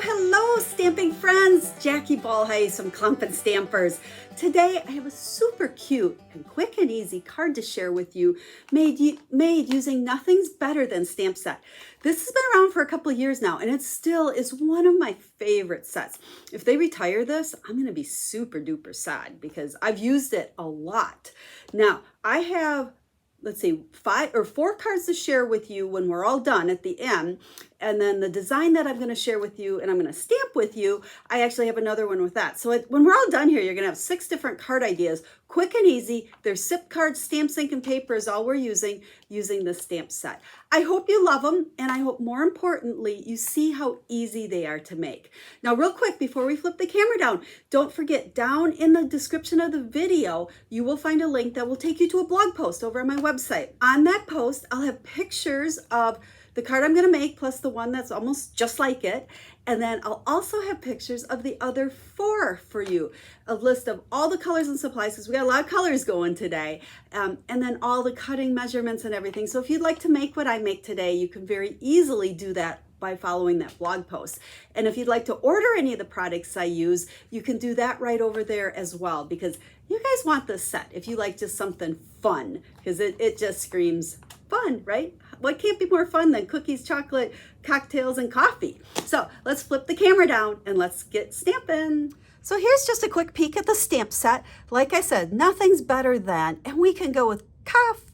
Hello, stamping friends. Jackie Ballhays from Clumpin' Stampers. Today I have a super cute and quick and easy card to share with you made using Nothing's Better Than stamp set. This has been around for a couple of years now and it still is one of my favorite sets. If they retire this, I'm going to be super duper sad because I've used it a lot. Now I have, let's see, 5 or 4 cards to share with you when we're all done at the end. And then the design that I'm going to share with you and I'm going to stamp with you, I actually have another one with that. So when we're all done here, you're going to have 6 different card ideas, quick and easy. They're SIP cards, stamps, ink, and paper is all we're using the stamp set. I hope you love them, and I hope more importantly, you see how easy they are to make. Now, real quick, before we flip the camera down, don't forget, down in the description of the video, you will find a link that will take you to a blog post over on my website. On that post, I'll have pictures of the card I'm going to make, plus the one that's almost just like it. And then I'll also have pictures of the other 4 for you. A list of all the colors and supplies, because we got a lot of colors going today. And then all the cutting measurements and everything. So if you'd like to make what I make today, you can very easily do that by following that blog post. And if you'd like to order any of the products I use, you can do that right over there as well, because you guys want this set if you like just something fun, because it just screams fun, right? What can't be more fun than cookies, chocolate, cocktails, and coffee? So let's flip the camera down and let's get stamping. So here's just a quick peek at the stamp set. Like I said, nothing's better than, and we can go with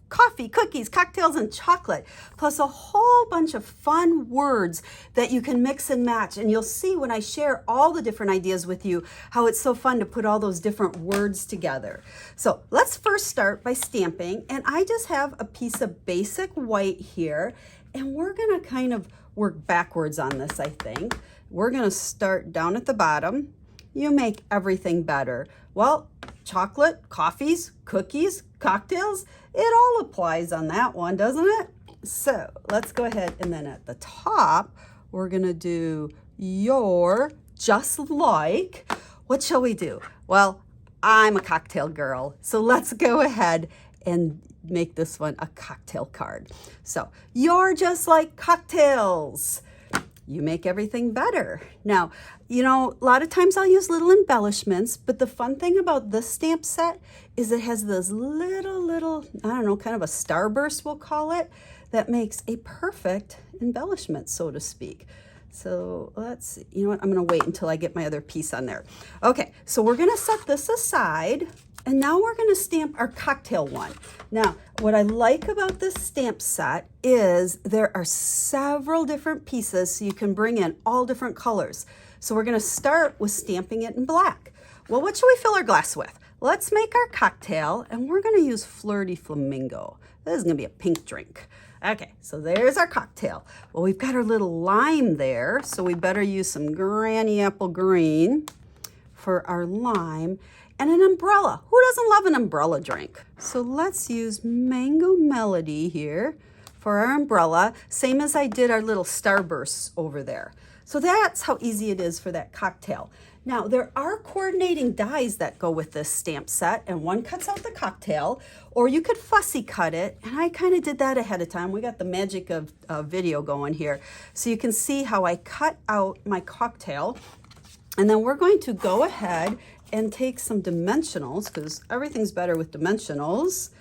coffee, cookies, cocktails, and chocolate, plus a whole bunch of fun words that you can mix and match. And you'll see when I share all the different ideas with you, how it's so fun to put all those different words together. So let's first start by stamping. And I just have a piece of basic white here, and we're gonna kind of work backwards on this, I think. We're gonna start down at the bottom. You make everything better. Well, chocolate, coffees, cookies, cocktails, it all applies on that one, doesn't it? So let's go ahead, and then at the top, we're gonna do your just like. What shall we do? Well, I'm a cocktail girl, so let's go ahead and make this one a cocktail card. So you're just like cocktails. You make everything better. Now, you know, a lot of times I'll use little embellishments, but the fun thing about this stamp set is it has this little, I don't know, kind of a starburst, we'll call it, that makes a perfect embellishment, so to speak. So let's see, you know what, I'm gonna wait until I get my other piece on there. Okay, so we're gonna set this aside. And now we're going to stamp our cocktail one. Now, what I like about this stamp set is there are several different pieces, so you can bring in all different colors. So we're going to start with stamping it in black. Well, what should we fill our glass with? Let's make our cocktail, and we're going to use Fleur de Flamingo. This is going to be a pink drink. Okay, so there's our cocktail. Well, we've got our little lime there, so we better use some Granny Apple Green for our lime. And an umbrella. Who doesn't love an umbrella drink? So let's use Mango Melody here for our umbrella, same as I did our little starbursts over there. So that's how easy it is for that cocktail. Now, there are coordinating dies that go with this stamp set, and one cuts out the cocktail, or you could fussy cut it, and I kind of did that ahead of time. We got the magic of video going here. So you can see how I cut out my cocktail, and then we're going to go ahead and take some dimensionals, because everything's better with dimensionals,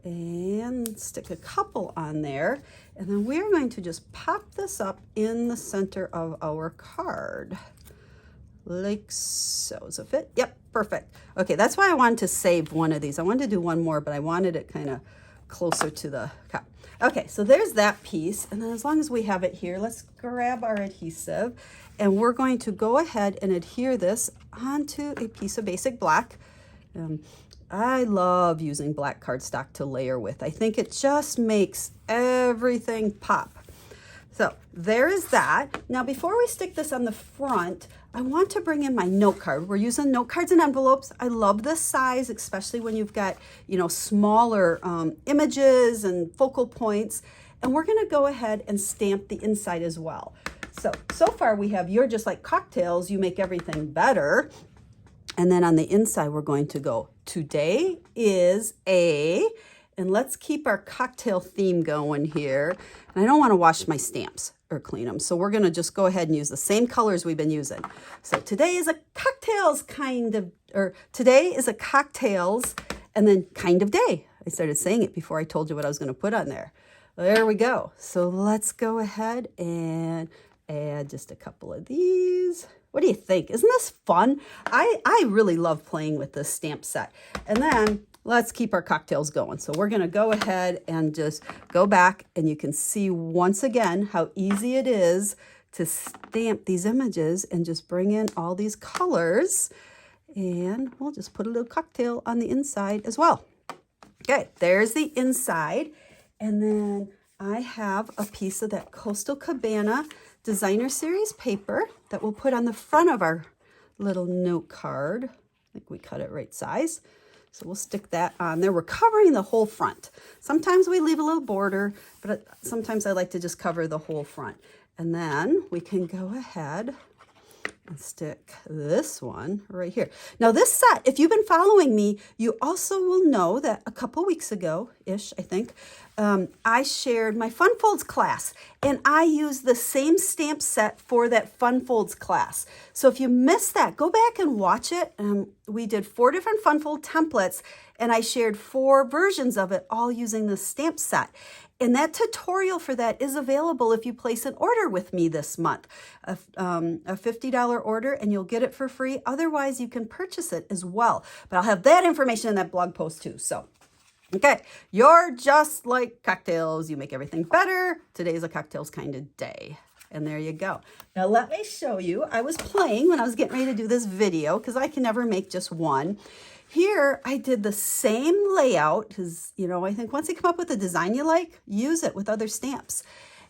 and stick a couple on there. And then we're going to just pop this up in the center of our card, like so. Does it fit? Yep, perfect. Okay, that's why I wanted to save one of these. I wanted to do one more, but I wanted it kind of closer to the cup. Okay, so there's that piece. And then as long as we have it here, let's grab our adhesive, and we're going to go ahead and adhere this onto a piece of basic black. I love using black cardstock to layer with. I think it just makes everything pop. So there is that. Now, before we stick this on the front, I want to bring in my note card. We're using note cards and envelopes. I love this size, especially when you've got, you know, smaller images and focal points. And we're gonna go ahead and stamp the inside as well. So far we have You're Just Like Cocktails, You Make Everything Better. And then on the inside, we're going to go, today is a, And let's keep our cocktail theme going here. And I don't want to wash my stamps or clean them. So we're going to just go ahead and use the same colors we've been using. So today is a cocktails today is a cocktails and then kind of day. I started saying it before I told you what I was going to put on there. There we go. So let's go ahead and add just a couple of these. What do you think? Isn't this fun? I really love playing with this stamp set. And then let's keep our cocktails going. So we're going to go ahead and just go back, and you can see once again how easy it is to stamp these images and just bring in all these colors. And we'll just put a little cocktail on the inside as well. Okay, there's the inside. And then I have a piece of that Coastal Cabana Designer Series paper that we'll put on the front of our little note card. I think we cut it right size. So we'll stick that on there. We're covering the whole front. Sometimes we leave a little border, but sometimes I like to just cover the whole front. And then we can go ahead and stick this one right here. Now this set, if you've been following me, you also will know that a couple weeks ago-ish, I think, I shared my Fun Folds class, and I used the same stamp set for that Fun Folds class. So if you missed that, go back and watch it. We did 4 different Fun Fold templates, and I shared 4 versions of it, all using the stamp set. And that tutorial for that is available if you place an order with me this month, a $50 order, and you'll get it for free. Otherwise, you can purchase it as well. But I'll have that information in that blog post too. So, okay, you're just like cocktails. You make everything better. Today's a cocktails kind of day. And there you go. Now let me show you. I was playing when I was getting ready to do this video because I can never make just one. Here, I did the same layout because, you know, I think once you come up with a design you like, use it with other stamps.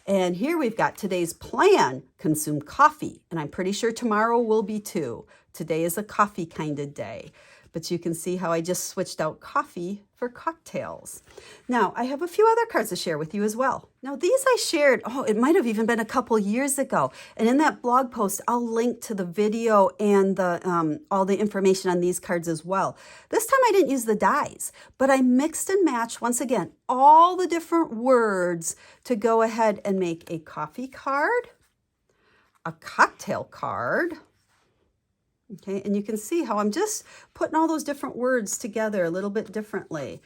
And here we've got today's plan, consume coffee. And I'm pretty sure tomorrow will be too. Today is a coffee kind of day. But you can see how I just switched out coffee for cocktails. Now, I have a few other cards to share with you as well. Now, these I shared, it might have even been a couple years ago. And in that blog post, I'll link to the video and the all the information on these cards as well. This time I didn't use the dies, but I mixed and matched, once again, all the different words to go ahead and make a coffee card, a cocktail card. Okay, and you can see how I'm just putting all those different words together a little bit differently.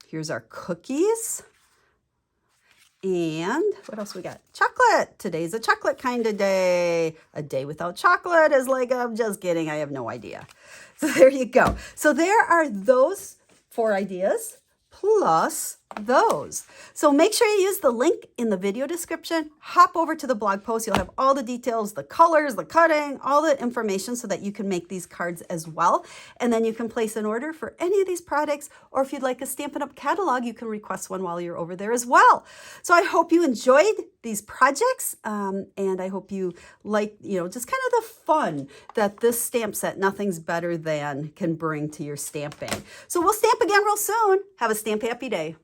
Here's our cookies. And what else we got? Chocolate. Today's a chocolate kind of day. A day without chocolate is like, I'm just kidding. I have no idea. So there you go. So there are those 4 ideas plus those. So make sure you use the link in the video description. Hop over to the blog post. You'll have all the details, the colors, the cutting, all the information so that you can make these cards as well. And then you can place an order for any of these products, or if you'd like a Stampin' Up! Catalog, you can request one while you're over there as well. So I hope you enjoyed these projects, and I hope you like, just kind of the fun that this stamp set, Nothing's Better Than, can bring to your stamping. So we'll stamp again real soon. Have a stamp happy day.